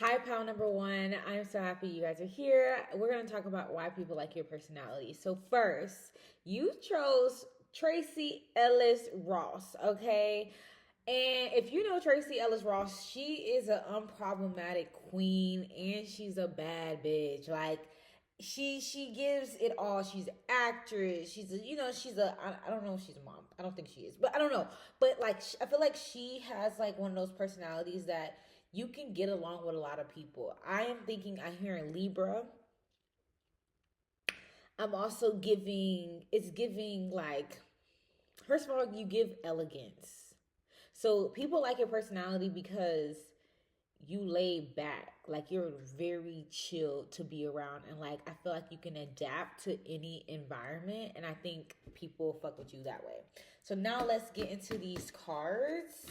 Hi, pal number one. I'm so happy you guys are here. We're going to talk about why people like your personality. So, first, you chose Tracy Ellis Ross, okay? And if you know Tracy Ellis Ross, she is an unproblematic queen and she's a bad bitch. Like, she gives it all. She's an actress. I don't know if she's a mom. I don't think she is, but I don't know. But like I feel like she has like one of those personalities that you can get along with a lot of people. I am thinking I hear in Libra. I'm also giving it's giving like first of all, you give elegance. So people like your personality because you lay back, like you're very chill to be around, and like I feel like you can adapt to any environment, and I think people fuck with you that way. So now let's get into these cards.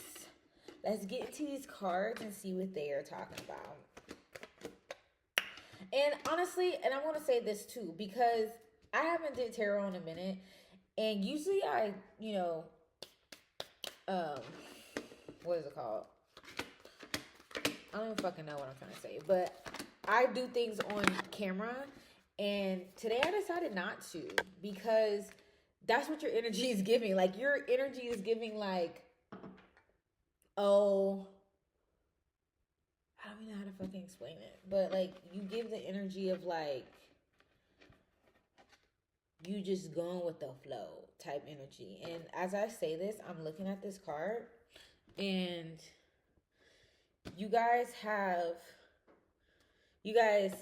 Let's get into these cards and see what they are talking about. And honestly, and I want to say this too because I haven't did tarot in a minute, and usually um, what is it called? I don't even fucking know what I'm trying to say, but I do things on camera, and today I decided not to because that's what your energy is giving. Like your energy is giving like, oh, I don't even know how to fucking explain it, but like you give the energy of like you just going with the flow type energy. And as I say this, I'm looking at this card, and you guys have you guys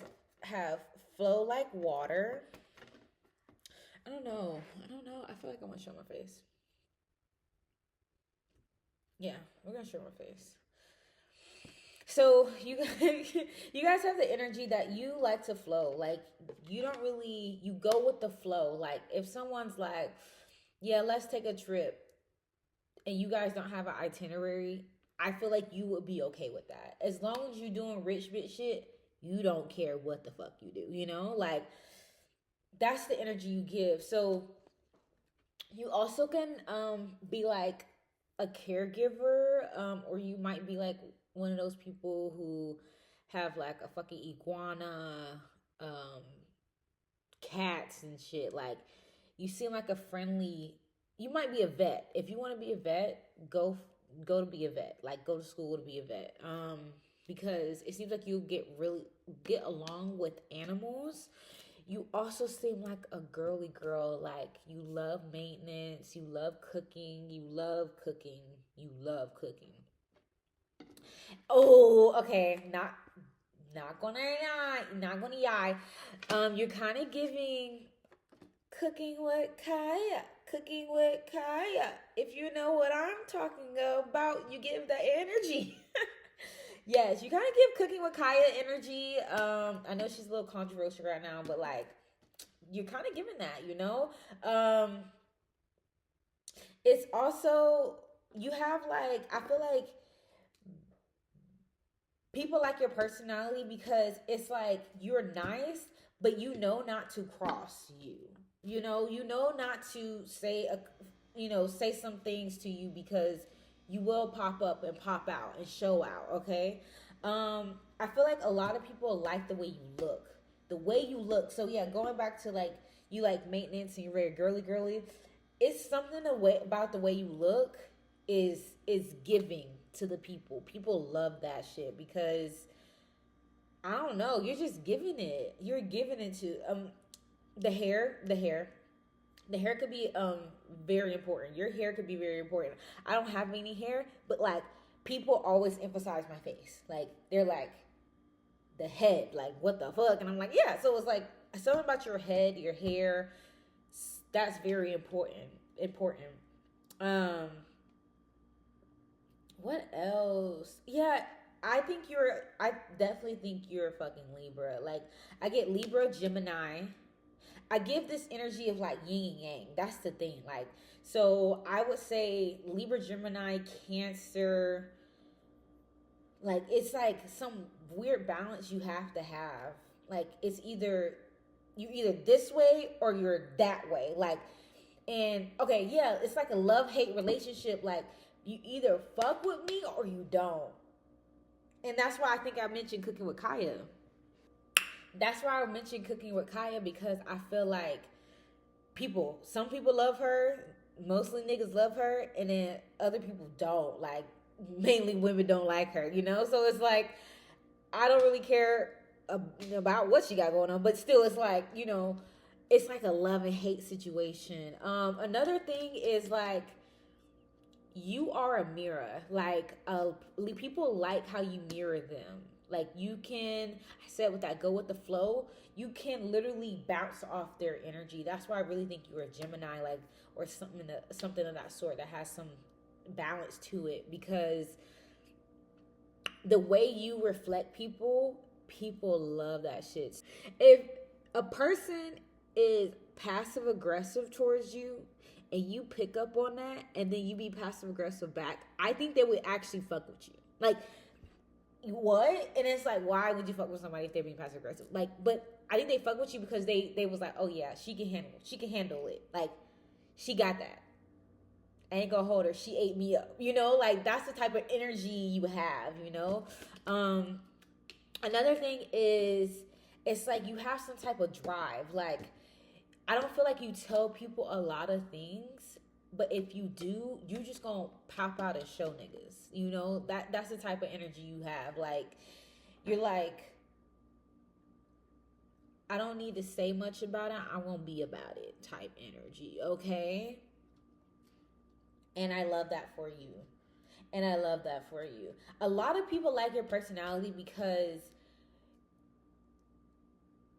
have flow like water. I don't know. I don't know. I feel like I want to show my face. Yeah, we're gonna show my face. So you guys, you guys have the energy that you like to flow. Like you don't really you go with the flow. Like if someone's like, "Yeah, let's take a trip," and you guys don't have an itinerary, I feel like you would be okay with that. As long as you're doing rich bitch shit, you don't care what the fuck you do. Like that's the energy you give. So you also can be like a caregiver, or you might be like one of those people who have like a fucking iguana, um, cats and shit. Like you seem like a friendly. You might be a vet. If you want to be a vet, go to be a vet. Like go to school to be a vet. Because it seems like you get along with animals. You also seem like a girly girl. Like you love maintenance, you love cooking, you love cooking, you love cooking. Oh, okay. Not gonna lie, not gonna lie. You're kind of giving cooking with Kaya. Cooking with Kaya. If you know what I'm talking about, you give the energy. Yes, you kind of give cooking with Kaya energy. I know she's a little controversial right now, but like you're kind of giving that. It's also you have like I feel like people like your personality because it's like you're nice, but you know not to cross you. You know not to say some things to you because you will pop up and pop out and show out, okay? I feel like a lot of people like the way you look. The way you look. So yeah, going back to like you like maintenance and you're very girly. It's something about the way you look is giving to the people. People love that shit because I don't know, you're just giving it. You're giving it to the hair could be very important. Your hair could be very important. I don't have any hair, but like people always emphasize my face. Like they're like the head, like what the fuck? And I'm like, yeah. So it's like something about your head, your hair. That's very important. Important. Um, what else? Yeah, I definitely think you're a fucking Libra. Like I get Libra, Gemini. I give this energy of like yin and yang. That's the thing. Like, so I would say Libra, Gemini, Cancer. Like, it's like some weird balance you have to have. Like, it's you either this way or you're that way. Like, and okay, yeah, it's like a love hate relationship. Like, you either fuck with me or you don't. And that's why I think I mentioned cooking with Kaya. That's why I mentioned cooking with Kaya, because I feel like some people love her, mostly niggas love her, and then other people don't. Like, mainly women don't like her, you know? So it's like, I don't really care about what she got going on, but still, it's like, it's like a love and hate situation. Another thing is like, you are a mirror. Like, people like how you mirror them. Like, you can, I said with that go with the flow, you can literally bounce off their energy. That's why I really think you're a Gemini, like, or something of that sort that has some balance to it, because the way you reflect people love that shit. If a person is passive aggressive towards you and you pick up on that and then you be passive aggressive back, I think they would actually fuck with you. Like, what? And it's like, why would you fuck with somebody if they're being passive aggressive? Like, but I think they fuck with you because they was like, oh yeah, she can handle it. Like, she got that. I ain't gonna hold her. She ate me up. Like, that's the type of energy you have. Another thing is, it's like you have some type of drive. Like, I don't feel like you tell people a lot of things, but if you do, you just gonna pop out and show niggas. That's the type of energy you have. Like, you're like, I don't need to say much about it. I won't be about it type energy. Okay. And I love that for you. A lot of people like your personality because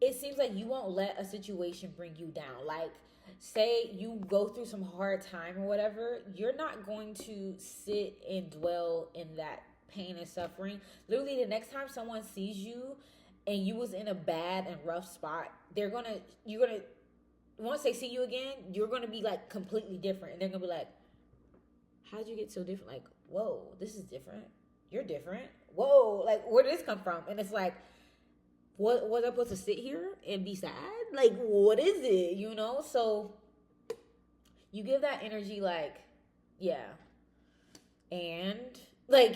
it seems like you won't let a situation bring you down. Like, say you go through some hard time or whatever, you're not going to sit and dwell in that pain and suffering. Literally, the next time someone sees you and you was in a bad and rough spot, once they see you again, you're gonna be like completely different, and they're gonna be like, how'd you get so different? Like, whoa, this is different. You're different. Whoa, like, where did this come from? And it's like, what was I supposed to sit here and be sad? Like, what is it? So you give that energy, like, yeah. And like,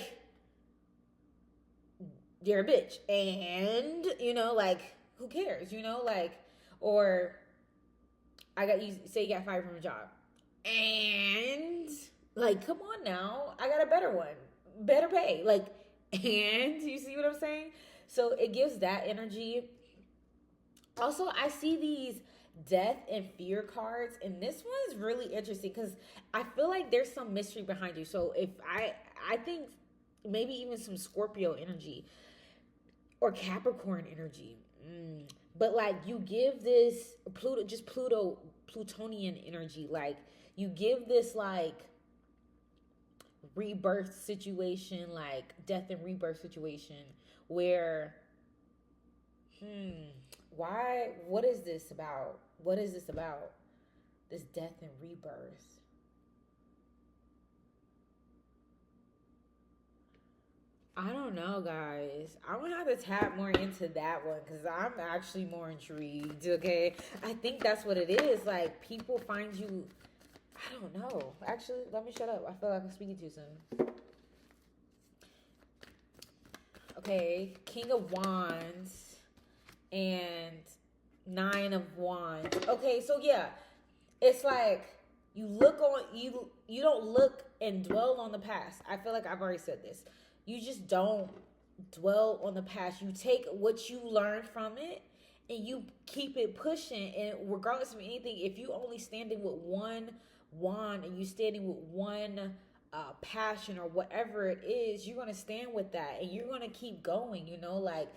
you're a bitch. And, like, who cares? Like, or you got fired from a job. And like, come on now, I got a better one, better pay. Like, and you see what I'm saying? So it gives that energy. Also, I see these death and fear cards, and this one's really interesting because I feel like there's some mystery behind you. So if I think maybe even some Scorpio energy or Capricorn energy. But like, you give this Plutonian energy. Like, you give this like rebirth situation, like death and rebirth situation, where what is this about? This death and rebirth. I don't know, guys. I'm gonna have to tap more into that one because I'm actually more intrigued. Okay, I think that's what it is. Like, people find you. I don't know. Actually, let me shut up. I feel like I'm speaking too soon. Okay, King of Wands and Nine of Wands. Okay, so yeah, it's like you don't look and dwell on the past. I feel like I've already said this. You just don't dwell on the past. You take what you learned from it and you keep it pushing. And regardless of anything, if you only standing with one wand and you standing with one passion or whatever it is, you're gonna stand with that and you're gonna keep going. Like,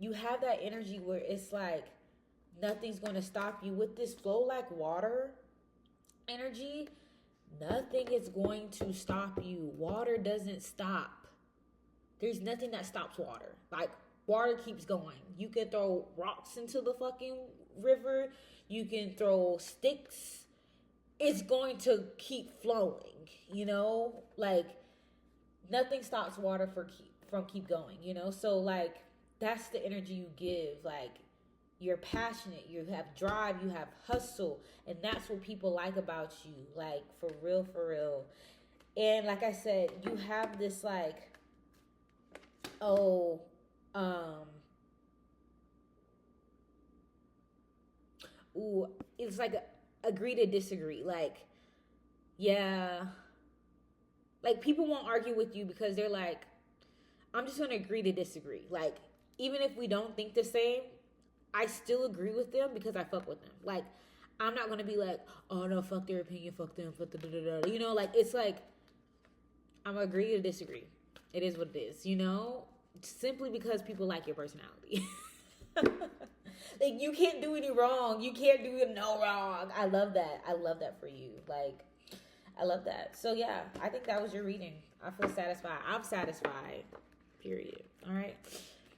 you have that energy where it's like nothing's gonna stop you with this flow like water energy. Nothing is going to stop you. Water doesn't stop. There's nothing that stops water. Like, water keeps going. You can throw rocks into the fucking river. You can throw sticks. It's going to keep flowing, Like, nothing stops water from keep going, So, like, that's the energy you give. Like, you're passionate, you have drive, you have hustle, and that's what people like about you. Like, for real. And like I said, you have this, like, Oh, um, ooh, it's like agree to disagree. Like, yeah, like people won't argue with you because they're like, I'm just gonna agree to disagree. Like, even if we don't think the same, I still agree with them because I fuck with them. Like, I'm not gonna be like, oh no, fuck their opinion, fuck them, fuck the. You know, like it's like I'm gonna agree to disagree. It is what it is. You know, simply because people like your personality. Like you can't do any wrong. You can't do no wrong. I love that. I love that for you. Like I love that. So yeah, I think that was your reading. I feel satisfied. I'm satisfied. Period. All right.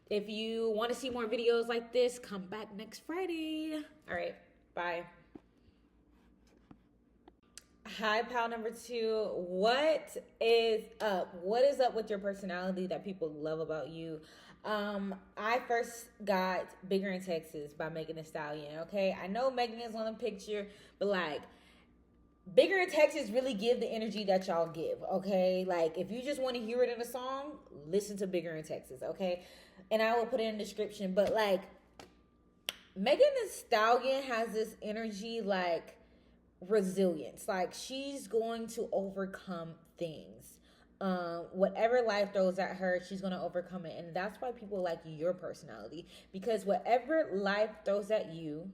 If you want to see more videos like this, come back next Friday. All right. Bye. Hi, pal number 2. What is up? What is up with your personality that people love about you? I first got Bigger in Texas by Megan Thee Stallion. Okay, I know Megan is on the picture, but like Bigger in Texas really give the energy that y'all give. Okay, like if you just want to hear it in a song, listen to Bigger in Texas. Okay, and I will put it in the description. But like Megan Thee Stallion has this energy like resilience. Like she's going to overcome things. Whatever life throws at her, she's gonna overcome it, and that's why people like your personality because whatever life throws at you,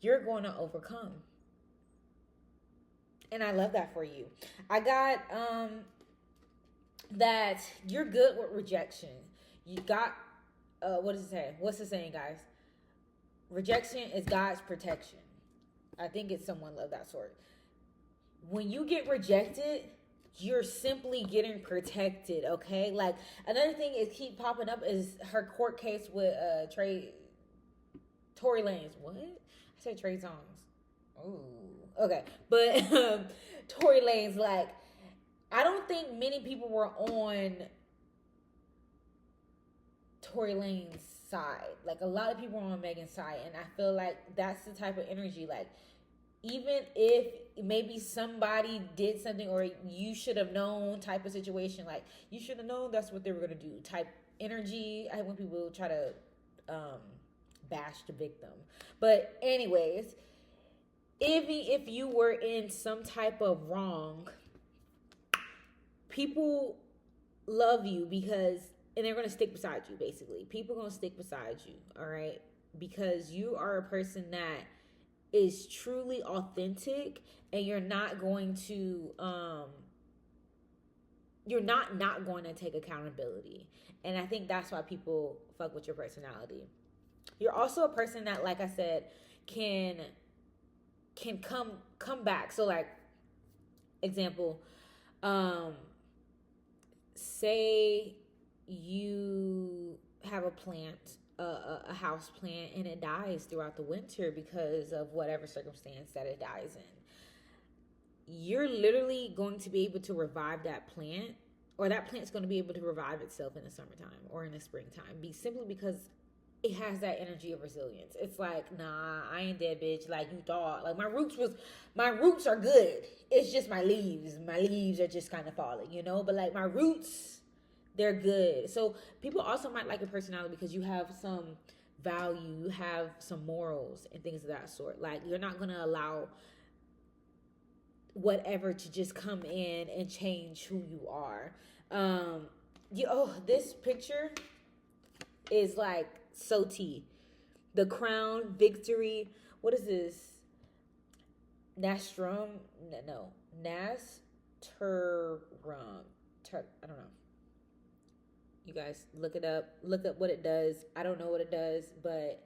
you're going to overcome. And I love that for you. I got that you're good with rejection. You got what does it say? What's the saying, guys? Rejection is God's protection. I think it's someone of that sort. When you get rejected, you're simply getting protected, okay? Like another thing is keep popping up is her court case with Tory Lanez. What? I said Trey Songz. Ooh. Okay. But Tory Lanez, like, I don't think many people were on Tory Lanez's side. Like a lot of people were on Megan's side, and I feel like that's the type of energy. Like even if maybe somebody did something or you should have known type of situation, like you should have known that's what they were gonna do type energy. I hate when people try to bash the victim. But anyways, if you were in some type of wrong, people love you because and they're gonna stick beside you. Basically people gonna stick beside you, all right, because you are a person that is truly authentic and you're not going to you're not going to take accountability. And I think that's why people fuck with your personality. You're also a person that, like I said, can come back. So like example, um say you have a plant, a house plant, and it dies throughout the winter because of whatever circumstance that it dies in. You're literally going to be able to revive that plant, or that plant's going to be able to revive itself in the summertime or in the springtime, simply because it has that energy of resilience. It's like, nah, I ain't dead, bitch. Like you thought. Like my roots are good. It's just my leaves. My leaves are just kind of falling, you know. But like my roots, they're good. So people also might like your personality because you have some value, you have some morals and things of that sort. Like you're not gonna allow whatever to just come in and change who you are. This picture is like so tea. The crown, victory. What is this? Nastrum? No. Nasturum. I don't know. You guys look it up. Look up what it does. I don't know what it does, but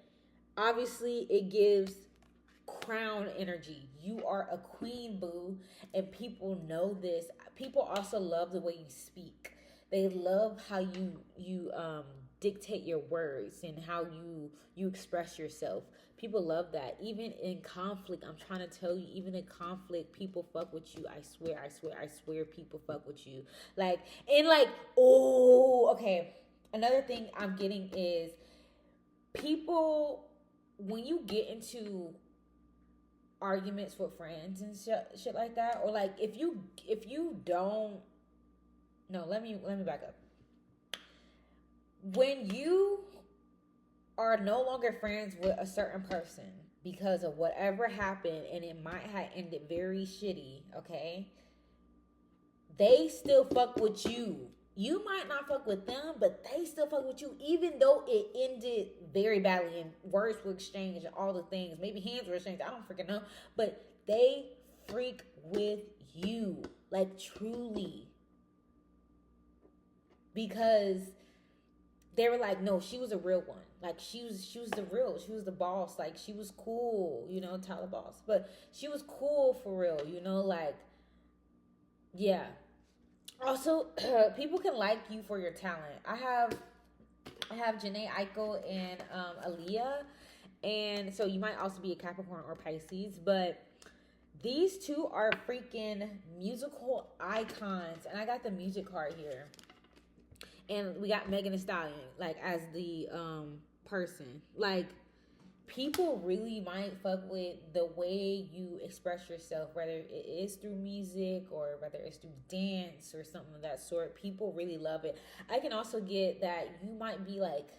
obviously it gives crown energy. You are a queen, boo, and people know this. People also love the way you speak. They love how you dictate your words and how you express yourself. People love that. Even in conflict, I'm trying to tell you, even in conflict, people fuck with you. I swear people fuck with you. Like, and like, oh, okay. Another thing I'm getting is people, when you get into arguments with friends and shit like that, or like if you don't, no, let me back up. when you are no longer friends with a certain person because of whatever happened, and it might have ended very shitty, okay? They still fuck with you. You might not fuck with them, but they still fuck with you, even though it ended very badly and words were exchanged and all the things. Maybe hands were exchanged. I don't freaking know. But they freak with you. Like, truly. Because they were like, no, she was a real one. Like, she was the real. She was the boss. Like, she was cool, you know, tell the boss. But she was cool for real, you know, like, yeah. Also, people can like you for your talent. I have Janae Eichel and Aaliyah, and so you might also be a Capricorn or Pisces, but these two are freaking musical icons. And I got the music card here, and we got Megan Thee Stallion like as the person. Like, people really might fuck with the way you express yourself, whether it is through music or whether it's through dance or something of that sort. People really love it. I can also get that you might be like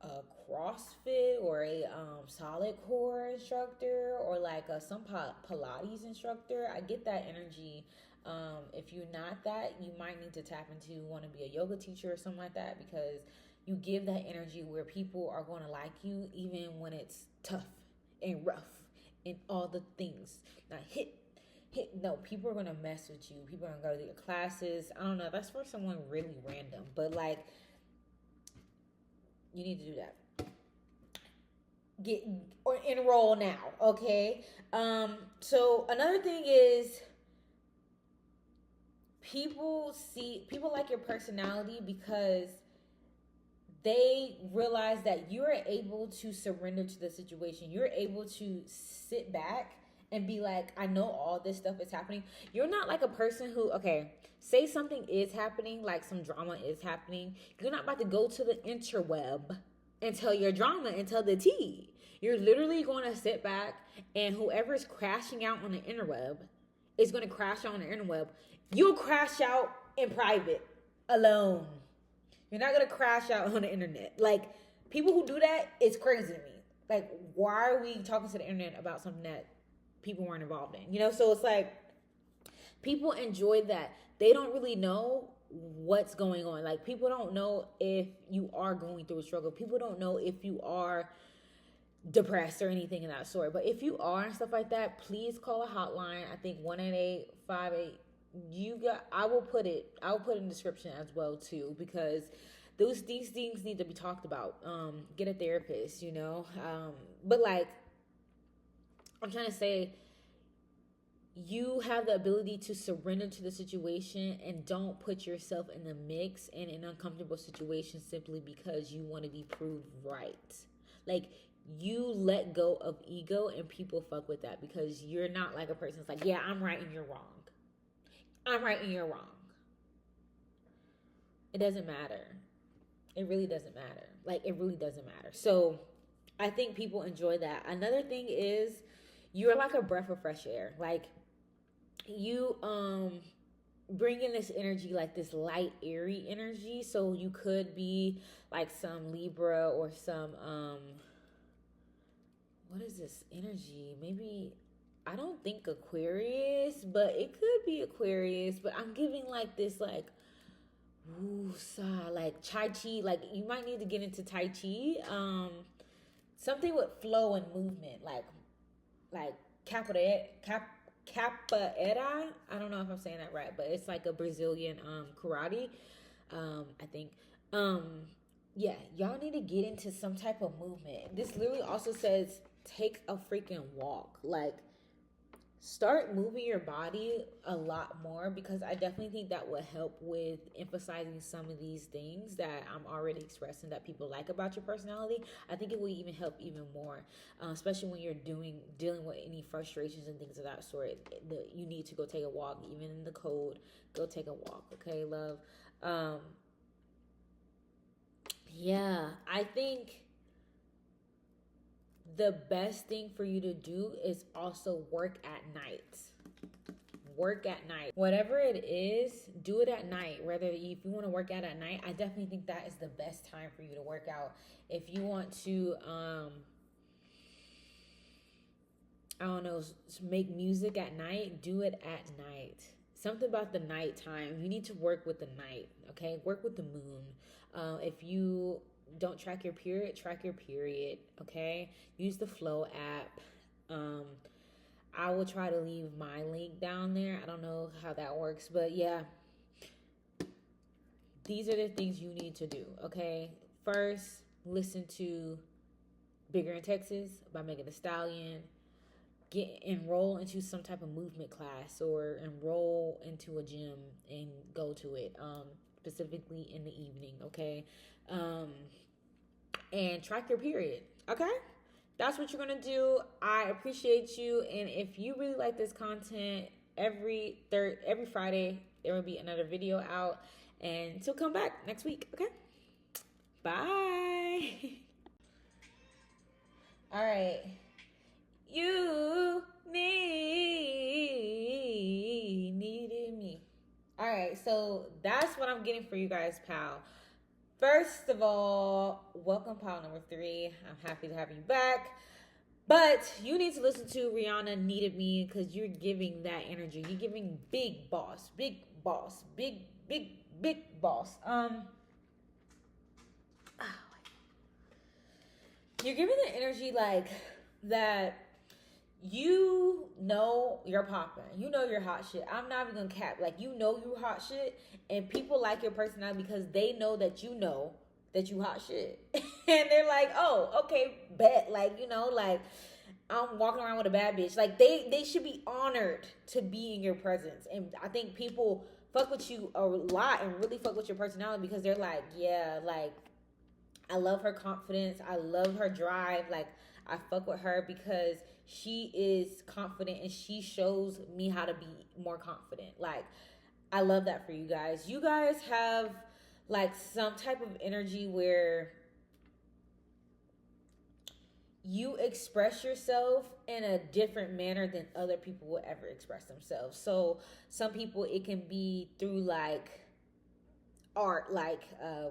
a CrossFit or a solid core instructor or like some Pilates instructor. I get that energy. If you're not that, you might need to tap into want to be a yoga teacher or something like that, because you give that energy where people are going to like you even when it's tough and rough and all the things. Now no, people are going to mess with you. People are going to go to your classes. I don't know. That's for someone really random. But like, you need to do that. Get or enroll now, okay? So another thing is people like your personality because they realize that you're able to surrender to the situation. You're able to sit back and be like, I know all this stuff is happening. You're not like a person who, okay, say something is happening, like some drama is happening. You're not about to go to the interweb and tell your drama and tell the tea. You're literally going to sit back, and whoever's crashing out on the interweb is going to crash out on the interweb. You'll crash out in private, alone. You're not going to crash out on the internet. Like, people who do that, it's crazy to me. Like, why are we talking to the internet about something that people weren't involved in? You know, so it's like, people enjoy that. They don't really know what's going on. Like, people don't know if you are going through a struggle. People don't know if you are depressed or anything of that sort. But if you are and stuff like that, please call a hotline. I think 18858. I will put it in the description as well too, because these things need to be talked about. Get a therapist, you know. But like, I'm trying to say, you have the ability to surrender to the situation and don't put yourself in the mix and in uncomfortable situations simply because you want to be proved right. Like, you let go of ego, and people fuck with that because you're not like a person that's like, yeah, I'm right and you're wrong. I'm right and you're wrong. It doesn't matter. It really doesn't matter. Like, it really doesn't matter. So I think people enjoy that. Another thing is you're like a breath of fresh air. Like, you bring in this energy, like this light, airy energy. So you could be like some Libra or some what is this energy? Maybe, I don't think Aquarius, but it could be Aquarius. But I'm giving like this, like, like Tai Chi. Like, you might need to get into Tai Chi. Something with flow and movement, like capoeira. I don't know if I'm saying that right, but it's like a Brazilian karate. I think. Yeah, y'all need to get into some type of movement. This literally also says take a freaking walk. Like, start moving your body a lot more, because I definitely think that will help with emphasizing some of these things that I'm already expressing that people like about your personality. I think it will even help even more, especially when you're dealing with any frustrations and things of that sort. You need to go take a walk, even in the cold. Go take a walk, okay, love? Yeah, I think the best thing for you to do is also work at night. work at night. Whatever it is, do it at night. Whether if you want to work out at night, I definitely think that is the best time for you to work out. If you want to I don't know, make music at night, do it at night. Something about the nighttime. You need to work with the night, okay? Work with the moon. If you don't track your period, okay? Use the Flow app. I will try to leave my link down there. I don't know how that works, but yeah. These are the things you need to do, okay? First, listen to Bigger in Texas by Megan Thee Stallion. Enroll into some type of movement class or enroll into a gym and go to it, specifically in the evening, okay? And track your period, okay? That's what you're gonna do. I appreciate you, and if you really like this content, every Friday there will be another video out, and so come back next week, okay? Bye. All right. You needed me. All right, so that's what I'm getting for you guys, pal. First of all, welcome, pal number 3. I'm happy to have you back. But you need to listen to Rihanna Needed Me because you're giving that energy. You're giving big boss, big boss. You're giving the energy like that. You know you're popping. You know you're hot shit. I'm not even gonna cap. Like, you know you hot shit, and people like your personality because they know that you hot shit. And they're like, oh, okay, bet. Like, you know, like, I'm walking around with a bad bitch. Like, they should be honored to be in your presence. And I think people fuck with you a lot and really fuck with your personality because they're like, yeah, like, I love her confidence. I love her drive. Like, I fuck with her because she is confident and she shows me how to be more confident. Like, I love that for you guys. You guys have like some type of energy where you express yourself in a different manner than other people will ever express themselves. So some people, it can be through like art, like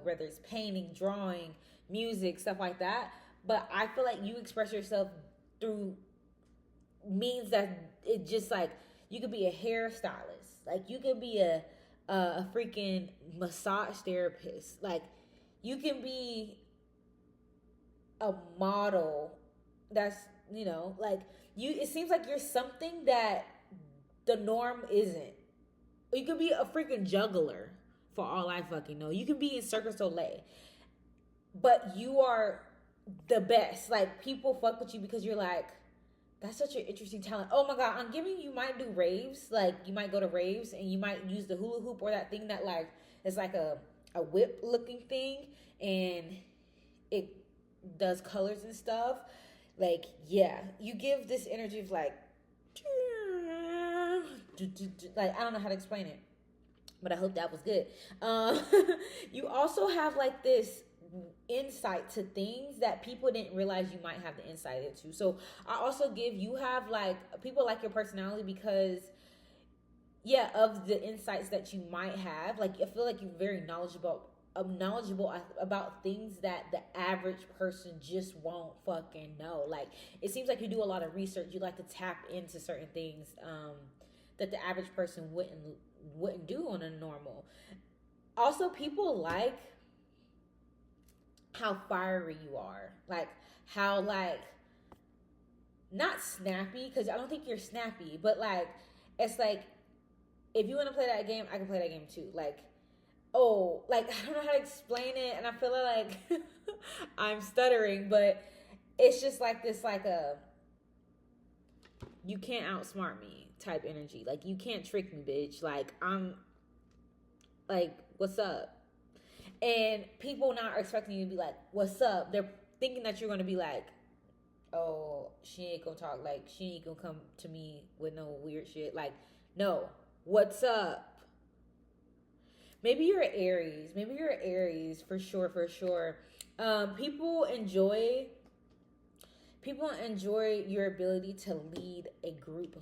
whether it's painting, drawing, music, stuff like that. But I feel like you express yourself through means that it just like, you could be a hairstylist, like you could be a freaking massage therapist, like you can be a model. That's, you know, like you, it seems like you're something that the norm isn't. You could be a freaking juggler for all I fucking know. You can be in Cirque du Soleil, but you are the best. Like, people fuck with you because you're like, that's such an interesting talent. Oh my God, I'm giving you might do raves. Like, you might go to raves and you might use the hula hoop or that thing that like is like a whip looking thing and it does colors and stuff. Like, yeah, you give this energy of like I don't know how to explain it, but I hope that was good. You also have like this insight to things that people didn't realize you might have the insight into. So I also give, you have like, people like your personality because of the insights that you might have. Like, I feel like you're very knowledgeable about things that the average person just won't fucking know. Like, it seems like you do a lot of research. You like to tap into certain things that the average person wouldn't do on a normal. Also, people like how fiery you are, like how, like, not snappy, because I don't think you're snappy, but like, it's like, if you want to play that game, I can play that game too. Like, oh, like, I don't know how to explain it, and I feel like I'm stuttering, but it's just like this, like a, you can't outsmart me type energy. Like, you can't trick me, bitch. Like, I'm like, what's up? And people not expecting you to be like, what's up? They're thinking that you're going to be like, oh, she ain't going to talk. Like, she ain't going to come to me with no weird shit. Like, no, what's up? Maybe you're an Aries. Maybe you're an Aries, for sure. People enjoy People enjoy your ability to lead a group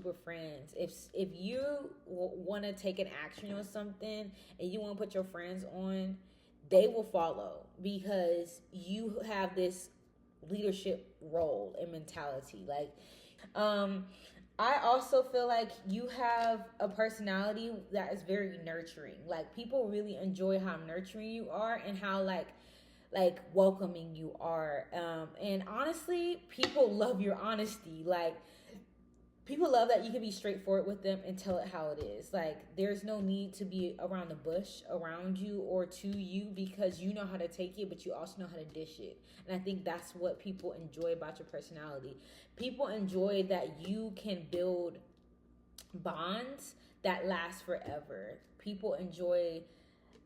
of friends. If you want to take an action on something and you want to put your friends on, they will follow because you have this leadership role and mentality. Like, um, I also feel like you have a personality that is very nurturing. Like, people really enjoy how nurturing you are and how like welcoming you are. And honestly, people love your honesty. Like, people love that you can be straightforward with them and tell it how it is. Like, there's no need to be around the bush around you or to you, because you know how to take it, but you also know how to dish it. And I think that's what people enjoy about your personality. People enjoy that you can build bonds that last forever. People enjoy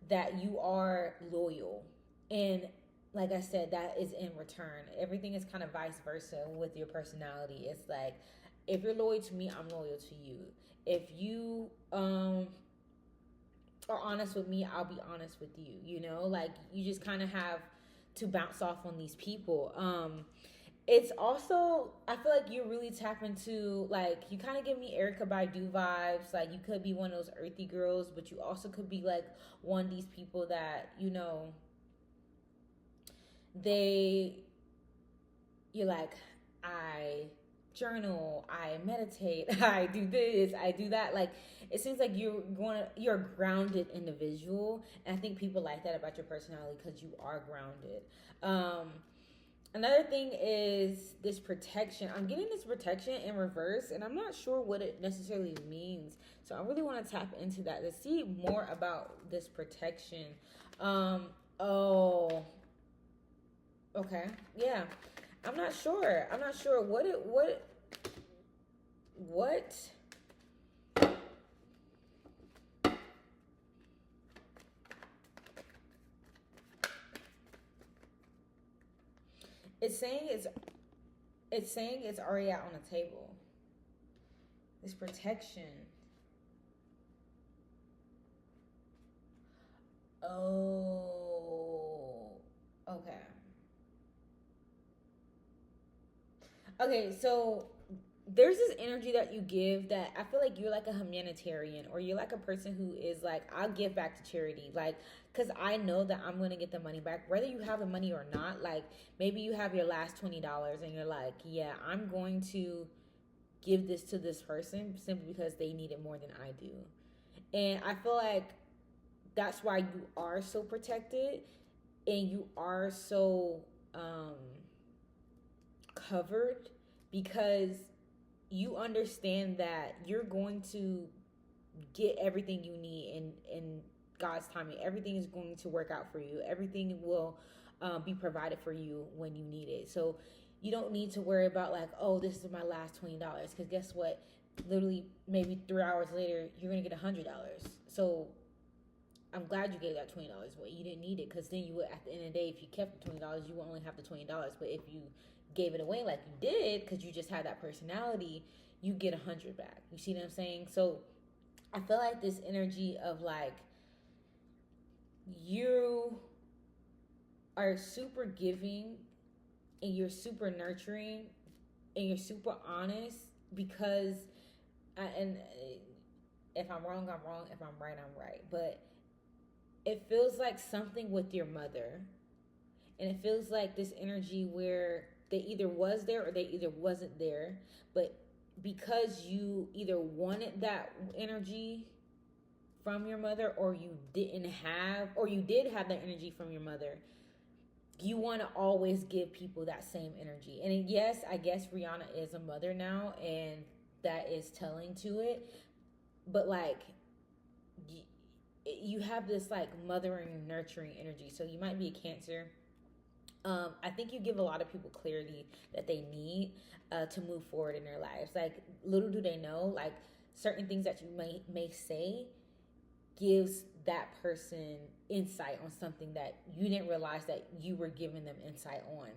that you are loyal. And like I said, that is in return. Everything is kind of vice versa with your personality. It's like, if you're loyal to me, I'm loyal to you. If you are honest with me, I'll be honest with you. You know, like, you just kind of have to bounce off on these people. It's also, I feel like you're really tap into, like, you kind of give me Erica Badu vibes. Like, you could be one of those earthy girls, but you also could be like one of these people that, you know, you're like, I journal, I meditate, I do this, I do that. Like, it seems like you're a grounded individual, and I think people like that about your personality because you are grounded. Another thing is this protection. I'm getting this protection in reverse, and I'm not sure what it necessarily means. So I really want to tap into that to see more about this protection. Oh, okay, yeah. I'm not sure. I'm not sure what it's saying. It's saying it's already out on the table. This protection. Oh, okay. Okay, so there's this energy that you give that I feel like you're like a humanitarian, or you're like a person who is like, I'll give back to charity. Like, because I know that I'm going to get the money back, whether you have the money or not. Like, maybe you have your last $20 and you're like, yeah, I'm going to give this to this person simply because they need it more than I do. And I feel like that's why you are so protected and you are so covered, because you understand that you're going to get everything you need in God's timing. Everything is going to work out for you. Everything will be provided for you when you need it. So you don't need to worry about like, oh, this is my last $20, because guess what? Literally, maybe 3 hours later, you're gonna get $100. So I'm glad you gave that $20 away. You didn't need it, because then you would, at the end of the day, if you kept the $20, you would only have the $20. But if you gave it away like you did, because you just had that personality, you get 100 back. You see what I'm saying? So I feel like this energy of like, you are super giving and you're super nurturing and you're super honest, because and if I'm wrong, I'm wrong. If I'm right, I'm right. But it feels like something with your mother, and it feels like this energy where they either was there or they either wasn't there, but because you either wanted that energy from your mother, or you didn't have, or you did have that energy from your mother, you want to always give people that same energy. And yes, I guess Rihanna is a mother now, and that is telling to it. But like, you have this like mothering, nurturing energy. So you might be a Cancer. I think you give a lot of people clarity that they need to move forward in their lives. Like, little do they know, like, certain things that you may say gives that person insight on something that you didn't realize that you were giving them insight on.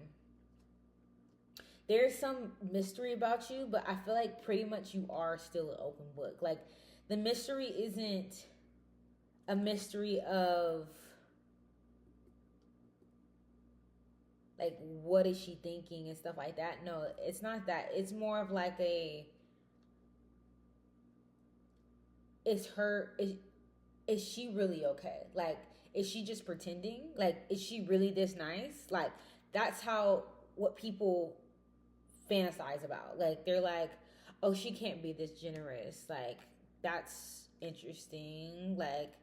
There's some mystery about you, but I feel like pretty much you are still an open book. Like, the mystery isn't a mystery of like what is she thinking and stuff like that. No, it's not that. It's more of like a, is her, is she really okay? Like, is she just pretending? Like, is she really this nice? Like, that's how, what people fantasize about. Like, they're like, oh, she can't be this generous. Like, that's interesting. Like,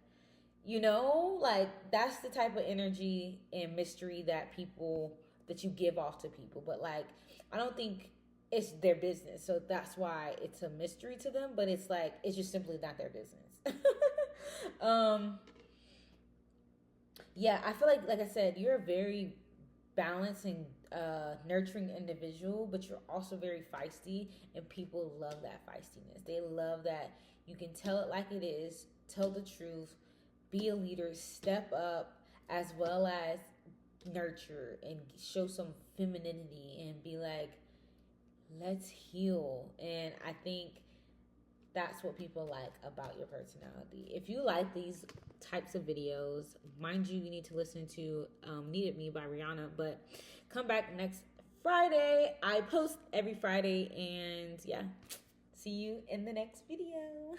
you know, like, that's the type of energy and mystery that people, that you give off to people. But like, I don't think it's their business, so that's why it's a mystery to them. But it's like, it's just simply not their business. um yeah, I feel like I said, you're a very balanced and nurturing individual, but you're also very feisty, and people love that feistiness. They love that you can tell it like it is, tell the truth, be a leader, step up, as well as nurture and show some femininity and be like, let's heal. And I think that's what people like about your personality. If you like these types of videos, mind you, you need to listen to Needed Me by Rihanna, but come back next Friday. I post every Friday, and yeah, see you in the next video.